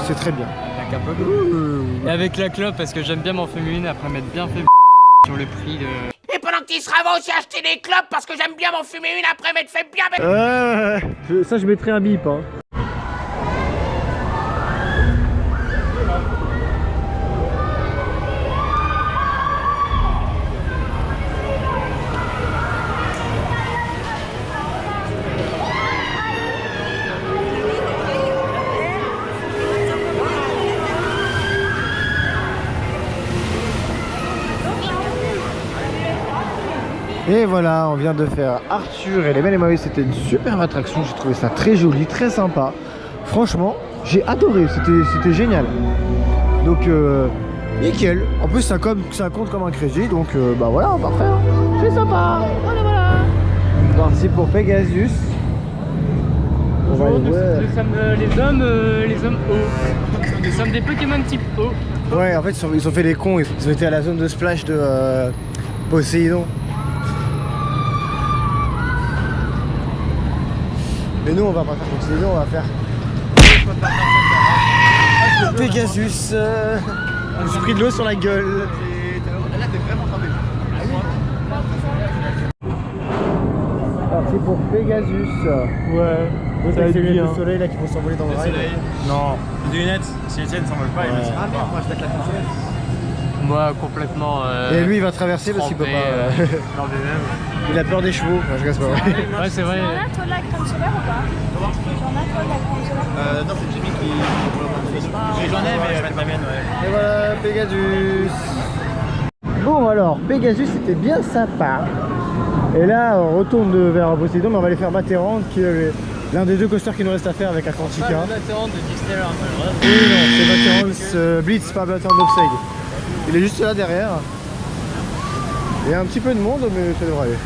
Speaker 1: C'est très bien.
Speaker 2: Avec un peu et avec la clope parce que j'aime bien m'en fumer une après m'être bien fait sur le prix de...
Speaker 8: Et pendant que tu seras, va aussi acheter des clopes parce que j'aime bien m'en fumer une après m'être fait bien...
Speaker 1: Ça je mettrai un bip hein. Et voilà, on vient de faire Arthur et les Minimoys, c'était une superbe attraction, j'ai trouvé ça très joli, très sympa. Franchement, j'ai adoré, c'était génial. Donc, nickel. En plus, ça compte comme un crédit, donc bah voilà, parfait. C'est sympa, voilà. Parti pour Pegasus. On va aller voir.
Speaker 2: Les hommes hauts. Nous sommes des Pokémon type haut.
Speaker 1: Ouais, en fait, ils ont fait les cons, ils ont été à la zone de splash de Poséidon. Mais nous on va pas faire Poséidon, on va faire Pegasus. J'ai pris de l'eau sur la gueule.
Speaker 3: Là t'es vraiment trempé.
Speaker 1: Parti pour Pegasus. Ouais. Ça va être bien. Le soleil là qui vont s'envoler dans le rail.
Speaker 7: Non, des lunettes. Si Etienne s'envole pas, il va se
Speaker 3: Ah merde, moi je vais mettre la console.
Speaker 2: Moi complètement...
Speaker 1: Et lui il va traverser parce qu'il peut pas... Il a peur des chevaux, enfin, je casse pas.
Speaker 2: Ouais c'est vrai.
Speaker 9: Tu en as toi de la crème solaire ou pas? Tu en as toi de la crème solaire?
Speaker 3: Non, c'est Jimmy qui... J'en ai, mais je vais mettre la mienne, ouais.
Speaker 1: Et voilà, Pegasus. Bon alors, Pegasus c'était bien sympa. Et là, on retourne vers Poséidon, mais on va aller faire Matterhorn qui est L'un des deux coasters qui nous reste à faire avec Atlantica.
Speaker 2: Pas le Blatter de Disneyland.
Speaker 1: Oui, non, c'est Blatter Blitz, pas Blatter Dopseg. Il est juste là derrière. Il y a un petit peu de monde, mais ça devrait aller.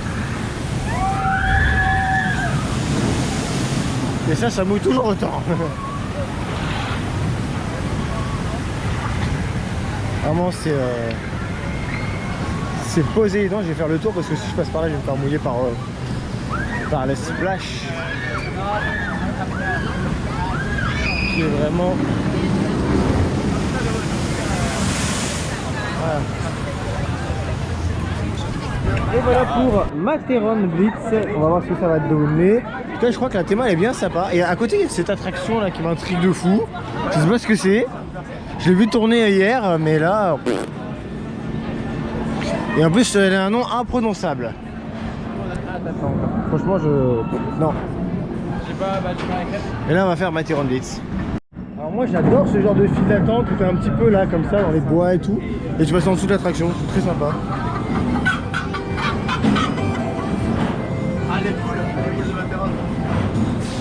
Speaker 1: Et ça mouille toujours autant. Vraiment, c'est posé les dents. Je vais faire le tour parce que si je passe par là, je vais me faire mouiller par les splash. Qui est vraiment... Voilà. Et voilà pour Matterhorn Blitz. On va voir ce que ça va donner. Putain, je crois que la théma elle est bien sympa. Et à côté, il y a cette attraction là qui m'intrigue de fou. Je sais pas ce que c'est. Je l'ai vu tourner hier, mais là... Et en plus, elle a un nom imprononçable. Franchement, non. Et là, on va faire Matterhorn Blitz. Alors moi, j'adore ce genre de file d'attente où t'es un petit peu là, comme ça, dans les bois et tout. Et tu passes en dessous de l'attraction. C'est très sympa.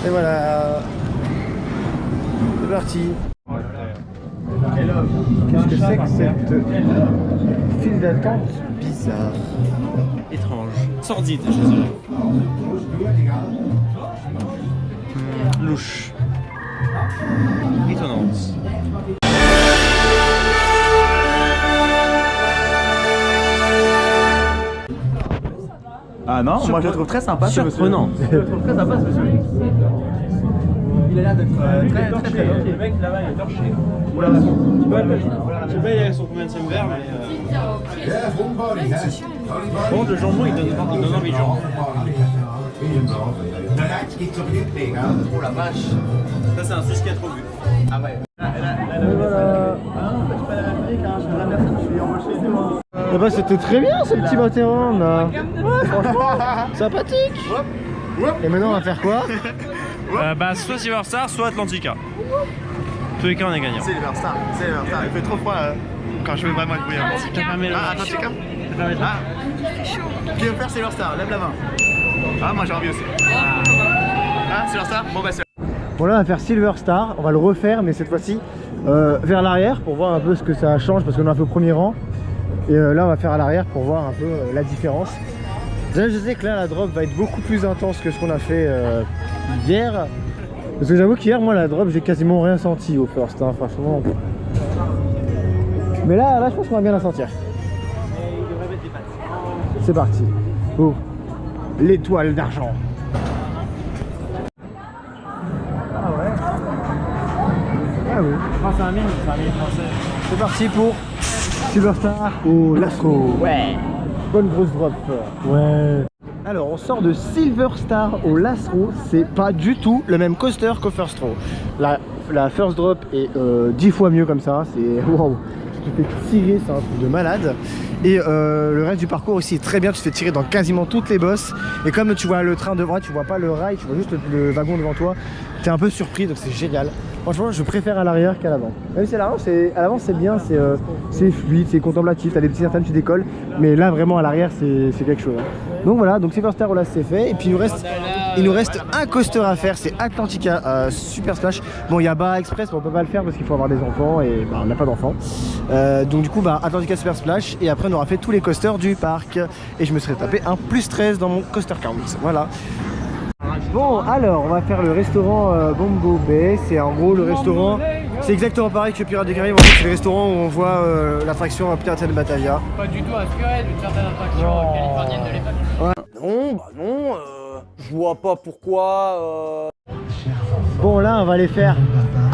Speaker 1: Et voilà. C'est parti. Qu'est-ce que c'est que cette file d'attente bizarre?
Speaker 7: Étrange. Sordide, je dirais. Louche. Étonnante.
Speaker 3: Ah non, moi je le trouve très sympa.
Speaker 7: Surprenant.
Speaker 3: Je le trouve très sympa ce monsieur. Il a l'air d'être très torché. Le mec là-bas il est torché.
Speaker 7: Je sais pas, il a son combien de verre, mais. Bon, le jambon il donne envie de jambon.
Speaker 3: Oh la vache.
Speaker 7: Ça, c'est un 6 qui a trop bu.
Speaker 3: Ah ouais.
Speaker 1: Voilà. Eh ben, c'était très bien ce petit Matterhorn là. Ouais, franchement, sympathique. Et maintenant on va faire quoi?
Speaker 7: Soit Silverstar, soit Atlantica. Tous les cas, on est gagnant.
Speaker 3: C'est Silverstar. Il fait trop froid quand je veux vraiment être bouillant. Ah, Atlantica. Qui veut faire Silverstar? Lève la main. Ah, moi j'ai envie aussi. Ah, Silverstar? Bon bah c'est...
Speaker 1: Bon là on va faire Silverstar, on va le refaire mais cette fois-ci vers l'arrière pour voir un peu ce que ça change parce qu'on a fait au premier rang. Et là on va faire à l'arrière pour voir un peu la différence. Déjà je sais que là la drop va être beaucoup plus intense que ce qu'on a fait hier. Parce que j'avoue qu'hier moi la drop j'ai quasiment rien senti au first, hein, franchement. Mais là je pense qu'on va bien la sentir. C'est parti pour l'étoile d'argent. Ah oui.
Speaker 7: C'est un mime français.
Speaker 1: C'est parti pour Silverstar au Lascaux. Ouais. Bonne grosse drop. Ouais. Alors on sort de Silverstar au Lascaux. C'est pas du tout le même coaster qu'au First Row. La First Drop est 10 fois mieux comme ça. C'est wow. Tu te fais tirer, c'est un truc de malade. Et le reste du parcours aussi est très bien. Tu te fais tirer dans quasiment toutes les bosses. Et comme tu vois le train devant, tu vois pas le rail, tu vois juste le wagon devant toi. T'es un peu surpris, donc c'est génial. Franchement, je préfère à l'arrière qu'à l'avant. Même si à l'avant c'est bien, c'est fluide, c'est contemplatif, t'as des petits certaines, tu décolles. Mais là, vraiment, à l'arrière, c'est quelque chose. Donc voilà, donc Silverstar, là, c'est fait. Et puis il nous reste un coaster à faire, c'est Atlantica Super Splash. Bon, il y a Bar Express, mais on peut pas le faire parce qu'il faut avoir des enfants et on n'a pas d'enfants. Donc du coup, Atlantica Super Splash. Et après, on aura fait tous les coasters du parc. Et je me serais tapé un +13 dans mon coaster count. Voilà. Bon, alors on va faire le restaurant Bombo Bay. C'est en gros le restaurant, c'est exactement pareil que Pirates des Caraïbes. En fait, c'est le restaurant où on voit l'attraction Pirates de Batavia.
Speaker 2: Pas du tout inspiré d'une certaine attraction californienne de l'époque.
Speaker 1: Ouais. Non, je vois pas pourquoi. Bon, là on va aller faire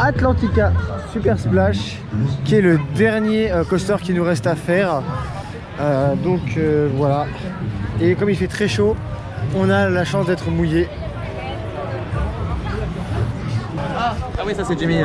Speaker 1: Atlantica Super Splash, qui est le dernier coaster qui nous reste à faire. Donc voilà. Et comme il fait très chaud, on a la chance d'être mouillé.
Speaker 3: Ah oui, ça c'est Jimmy.
Speaker 1: Je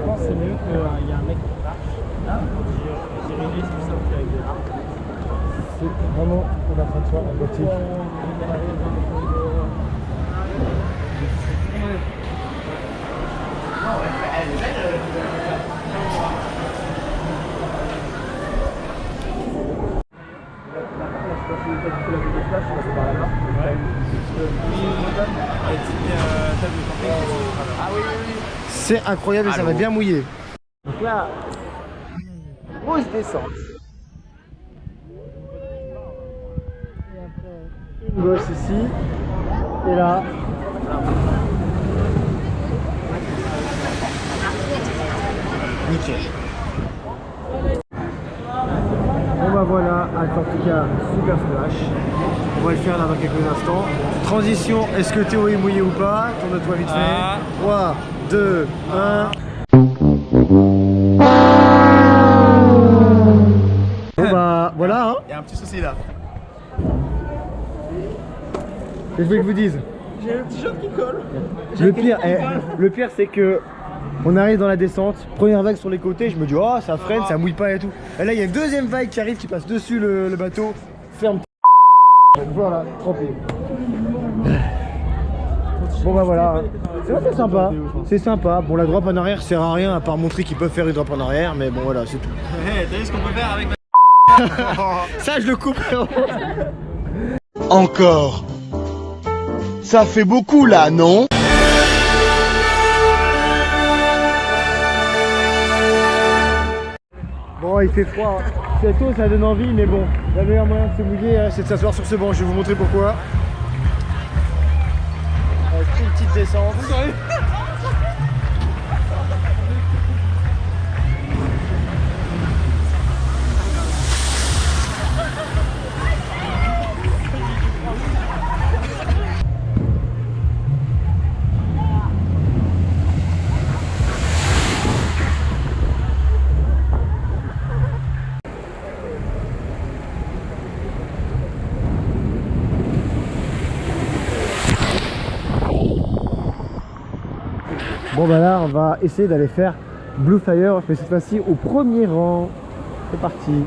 Speaker 1: pense
Speaker 3: c'est mieux qu'il y a un mec qui marche. Diriger tout ça avec des armes.
Speaker 1: C'est vraiment une attraction aquatique. C'est incroyable et ça va bien mouiller. Donc là, grosse descente. Et après, une gosse ici. Et là. Nickel. Bon bah voilà, Atlantica Super Splash. On va le faire là dans quelques instants. Transition, est-ce que Théo est mouillé ou pas? Tourne-toi vite fait. 3, 2, 1. Bon bah voilà hein.
Speaker 3: Il y a un petit souci là.
Speaker 1: Et je veux que je vous dise.
Speaker 3: J'ai un petit jaune qui colle.
Speaker 1: Le pire c'est que on arrive dans la descente, première vague sur les côtés, je me dis oh ça freine, ça mouille pas et tout. Et là il y a une deuxième vague qui arrive, qui passe dessus le bateau, ferme. Voilà, trempé. Bon bah voilà, c'est sympa, c'est sympa. Bon la drop en arrière sert à rien à part montrer qu'ils peuvent faire une drop en arrière, mais bon voilà c'est tout.
Speaker 3: T'as vu ce qu'on peut faire avec
Speaker 1: Ça je le coupe.
Speaker 10: Encore. Ça fait beaucoup là, non?
Speaker 1: Bon il fait froid, c'est tôt, ça donne envie, mais bon, la meilleure moyen de se mouiller c'est de s'asseoir sur ce banc, je vais vous montrer pourquoi. Une petite descente. Bon bah là on va essayer d'aller faire Blue Fire, mais cette fois-ci au premier rang. C'est parti.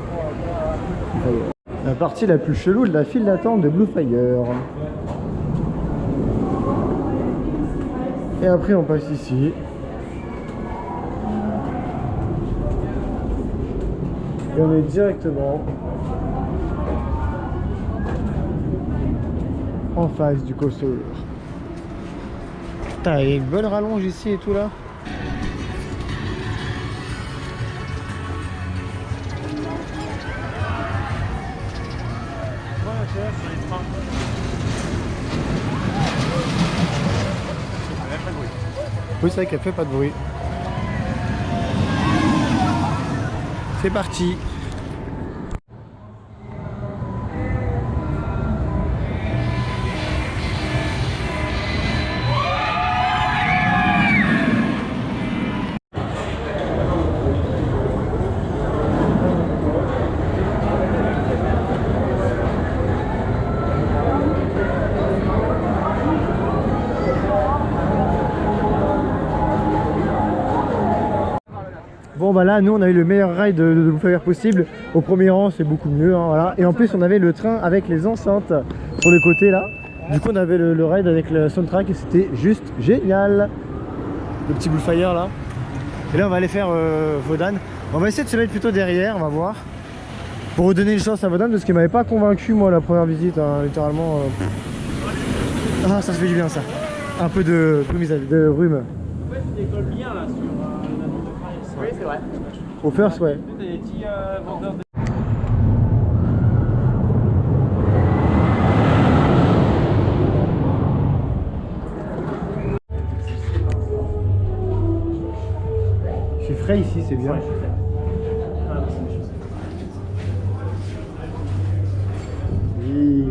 Speaker 1: La partie la plus chelou de la file d'attente de Blue Fire. Et après on passe ici. Et on est directement en face du coaster. Putain, il y a une bonne rallonge ici et tout là. Oui, c'est vrai qu'elle fait pas de bruit. C'est parti. Bon bah là nous on a eu le meilleur ride de Blue Fire possible. Au premier rang c'est beaucoup mieux hein, voilà. Et en plus on avait le train avec les enceintes sur le côté là. Du coup on avait le ride avec le soundtrack et c'était juste génial. Le petit Blue Fire là. Et là on va aller faire Wodan. On va essayer de se mettre plutôt derrière, on va voir. Pour redonner une chance à Wodan parce qu'il m'avait pas convaincu moi la première visite hein, littéralement. Ah ça se fait du bien ça. Un peu de rhume.
Speaker 3: En fait, il décolle bien là sur
Speaker 9: Oui, c'est vrai.
Speaker 1: Au first, ouais.
Speaker 3: T'as des petits vendeurs de...
Speaker 1: Je suis frais ici, c'est bien. Oui.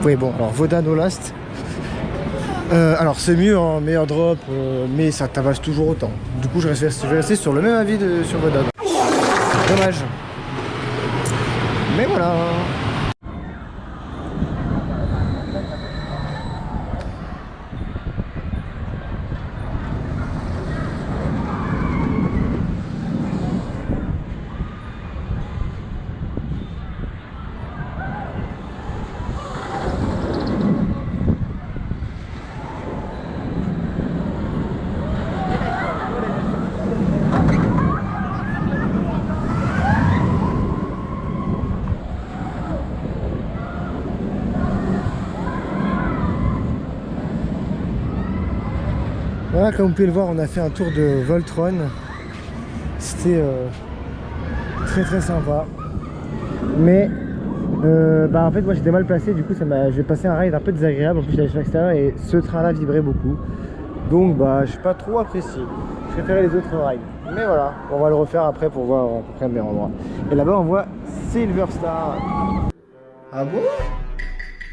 Speaker 1: ouais, bon, alors Vodan au last. Alors c'est mieux, hein, meilleur drop, mais ça tabasse toujours autant. Du coup, je vais rester sur le même avis sur Vodan. Dommage. Mais voilà. Voilà, comme vous pouvez le voir, on a fait un tour de Voltron. C'était très très sympa. Mais en fait moi j'étais mal placé, du coup j'ai passé un ride un peu désagréable. En plus j'allais sur l'extérieur et ce train là vibrait beaucoup. Donc j'ai pas trop apprécié. Je préférais les autres rides. Mais voilà, on va le refaire après pour voir à peu près le meilleur endroit. Et là-bas on voit Silver Star. Ah bon?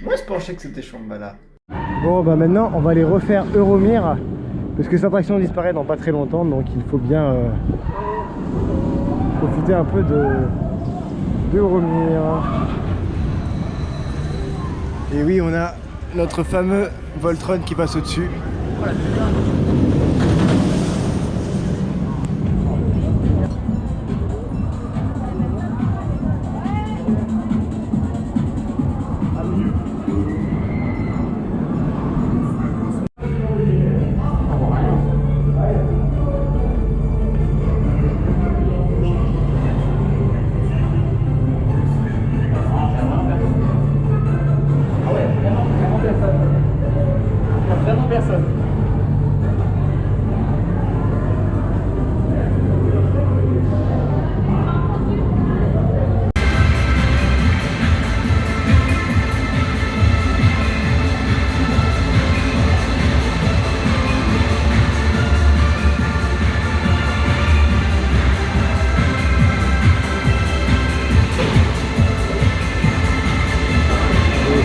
Speaker 1: Moi je pensais que c'était Shambhala. Bon maintenant on va aller refaire Euromir. Parce que cette attraction disparaît dans pas très longtemps, donc il faut bien profiter un peu de Euromir. Et oui, on a notre fameux Voltron qui passe au-dessus.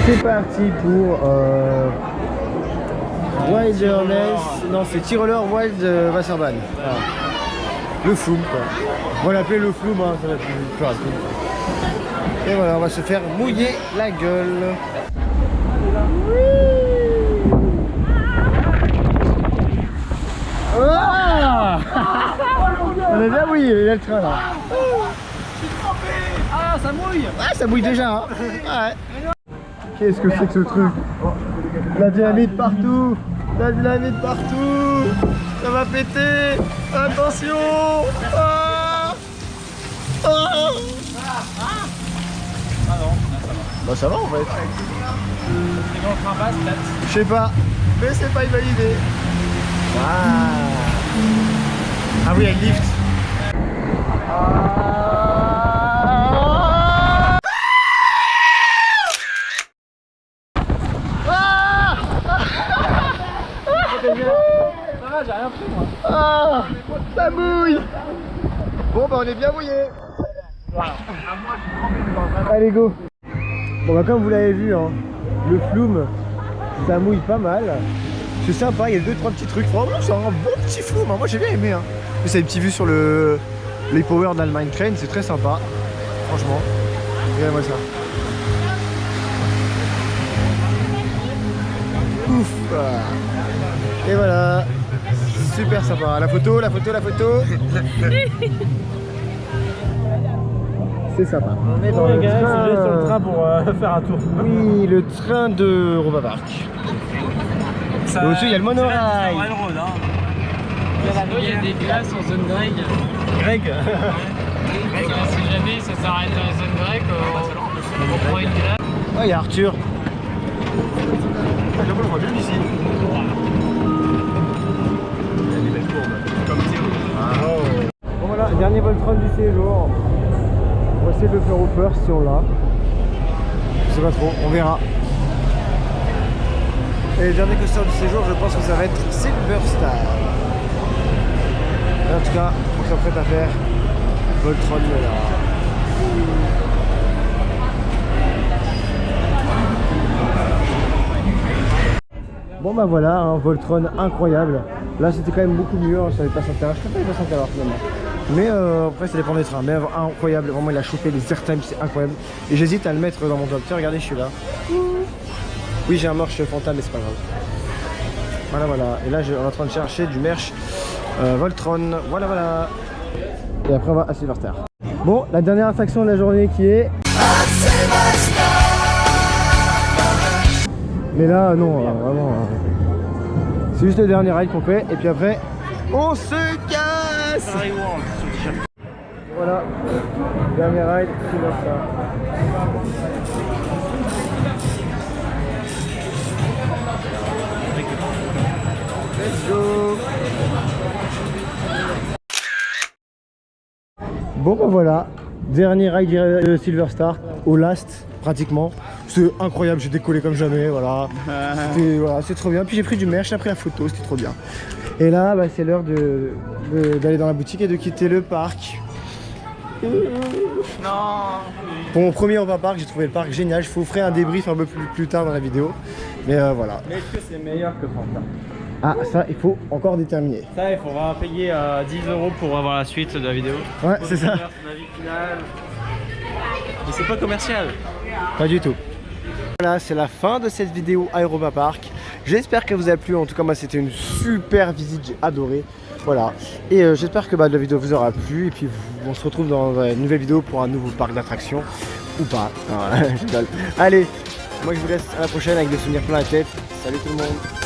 Speaker 1: C'est parti pour Wilderness, non c'est Tyroler Wild Wasserbahn. Voilà. Le flume quoi. On va l'appeler le flume, hein, ça va être plus rapide. Et voilà, on va se faire mouiller la gueule. Ah on est bien mouillé, il y a le train là.
Speaker 3: Ah, ça mouille!
Speaker 1: Ah, ça mouille déjà, hein. Ouais. Qu'est-ce que c'est que ce truc? La dynamite partout! La dynamite partout! Ça va péter! Attention! Ah ah
Speaker 3: non,
Speaker 1: bah ça va en fait.
Speaker 3: C'est bon, train passe, peut-être.
Speaker 1: Je sais pas, mais c'est pas une bonne idée. Ah oui, elle lift.
Speaker 3: Ça va, j'ai rien pris moi.
Speaker 1: Ah, ça mouille. Bon bah on est bien mouillé. Allez go. Bon bah comme vous l'avez vu, hein, le flume ça mouille pas mal. C'est sympa, il y a 2-3 petits trucs. Franchement c'est un bon petit flume, hein. Moi j'ai bien aimé, hein. C'est une petite vue sur les Power d'Allemagne Train, c'est très sympa. Franchement, regardez-moi ça. Ouf. Et voilà, super sympa. La photo, la photo, la photo. C'est sympa.
Speaker 3: On est dans le train. Sur le train pour faire un tour.
Speaker 1: Oui, le train de Europa Park. Et au-dessus, il y a le monorail.
Speaker 2: Il y a des glaces en zone Greg.
Speaker 3: Greg.
Speaker 2: Si jamais ça s'arrête en zone Greg, on prend une glace.
Speaker 1: Oh, il y a Arthur.
Speaker 3: Je le vois bien d'ici. Il y a des belles courbes. Comme Théo.
Speaker 1: Bon voilà, dernier Voltron du séjour. On va essayer de le faire au first si on l'a. Je sais pas trop, on verra. Et le dernier coaster du séjour, je pense que ça va être Silver Star. Et en tout cas, on s'apprête à faire Voltron là. Bon bah voilà, un Voltron incroyable. Là c'était quand même beaucoup mieux, hein, ça avait pas s'intérêt. Je préfère pas s'intérêt finalement. Mais après ça dépend des trains. Mais incroyable, vraiment il a chauffé les airtime, c'est incroyable. Et j'hésite à le mettre dans mon top. Tiens, regardez, je suis là. Oui, j'ai un merch Fanta, mais c'est pas grave. Voilà, voilà. Et là, on est en train de chercher du merch Voltron. Voilà, voilà. Et après, on va à Silverstar. Bon, la dernière attraction de la journée qui est... Mais là, non, vraiment... c'est juste le dernier ride qu'on fait. Et puis après, on se casse. Voilà. Dernier ride, Silverstar. Let's go. Bon bah voilà, dernier ride de Silverstar au last pratiquement. C'est incroyable, j'ai décollé comme jamais, voilà. Voilà, c'est trop bien. Puis j'ai pris du merch, j'ai pris la photo, c'était trop bien. Et là bah, c'est l'heure d'aller dans la boutique et de quitter le parc.
Speaker 3: Non.
Speaker 1: Pour mon premier repas parc, j'ai trouvé le parc génial. Je vous ferai un débrief un peu plus tard dans la vidéo. Mais voilà.
Speaker 3: Mais est-ce que c'est meilleur que Fanta?
Speaker 1: Ah ça il faut encore déterminer.
Speaker 3: Ça il faudra payer 10 € pour avoir la suite de la vidéo.
Speaker 1: Ouais c'est ça.
Speaker 3: Son avis final. Mais c'est pas commercial.
Speaker 1: Pas du tout. Voilà, c'est la fin de cette vidéo à Europa Park. J'espère qu'elle vous a plu. En tout cas moi c'était une super visite, j'ai adoré. Voilà. Et j'espère que la vidéo vous aura plu. Et puis on se retrouve dans une nouvelle vidéo pour un nouveau parc d'attractions. Ou pas. Allez, moi je vous laisse à la prochaine avec des souvenirs plein la tête. Salut tout le monde.